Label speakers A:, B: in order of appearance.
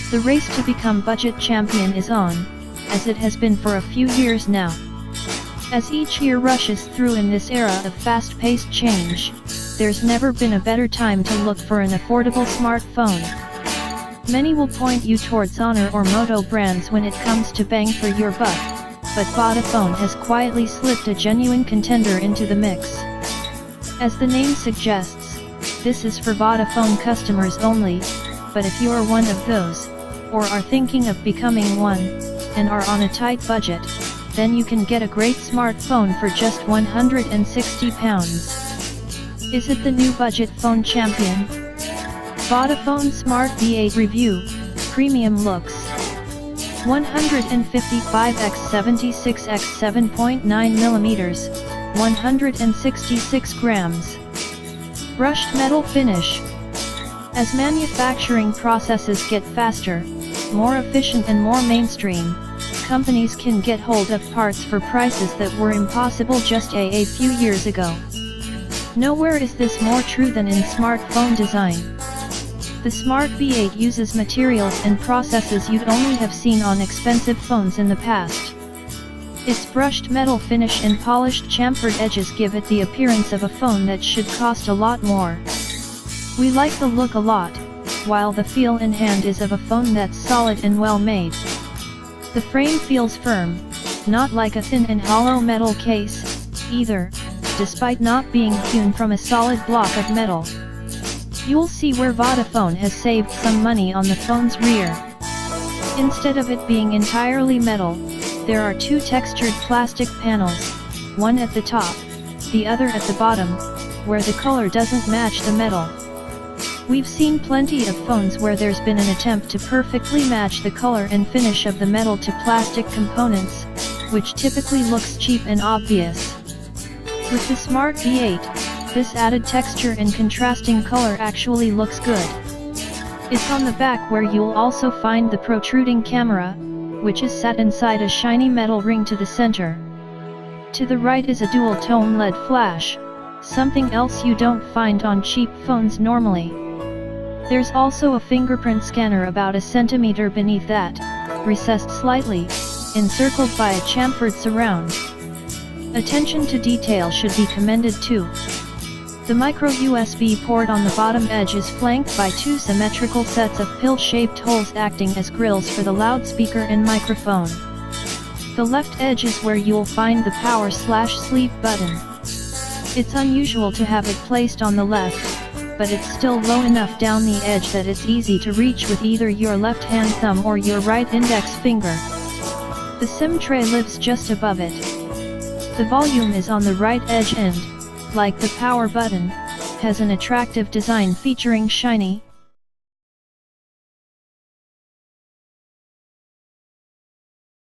A: The race to become budget champion is on, as it has been for a few years now. As each year rushes through in this era of fast-paced change, there's never been a better time to look for an affordable smartphone. Many will point you towards Honor or Moto brands when it comes to bang for your buck, but Vodafone has quietly slipped a genuine contender into the mix. As the name suggests, this is for Vodafone customers only, but if you are one of those, or are thinking of becoming one, and are on a tight budget, then you can get a great smartphone for just £160. Is it the new budget phone champion? Vodafone Smart V8 Review, Premium Looks. 155x76x 7.9mm, 166 grams. Brushed metal finish. As manufacturing processes get faster, more efficient and more mainstream, companies can get hold of parts for prices that were impossible just a few years ago. Nowhere is this more true than in smartphone design. The Smart V8 uses materials and processes you'd only have seen on expensive phones in the past. Its brushed metal finish and polished chamfered edges give it the appearance of a phone that should cost a lot more. We like the look a lot, while the feel in hand is of a phone that's solid and well made. The frame feels firm, not like a thin and hollow metal case, either, despite not being hewn from a solid block of metal. You'll see where Vodafone has saved some money on the phone's rear. Instead of it being entirely metal, there are two textured plastic panels, one at the top, the other at the bottom, where the color doesn't match the metal. We've seen plenty of phones where there's been an attempt to perfectly match the color and finish of the metal to plastic components, which typically looks cheap and obvious. With the Smart V8, this added texture and contrasting color actually looks good. It's on the back where you'll also find the protruding camera, which is set inside a shiny metal ring to the center. To the right is a dual-tone LED flash, something else you don't find on cheap phones normally. There's also a fingerprint scanner about a centimeter beneath that, recessed slightly, encircled by a chamfered surround. Attention to detail should be commended too. The micro USB port on the bottom edge is flanked by two symmetrical sets of pill-shaped holes acting as grills for the loudspeaker and microphone. The left edge is where you'll find the power/sleep button. It's unusual to have it placed on the left, but it's still low enough down the edge that it's easy to reach with either your left-hand thumb or your right index finger. The SIM tray lives just above it. The volume is on the right edge and, like the power button, has an attractive design featuring shiny,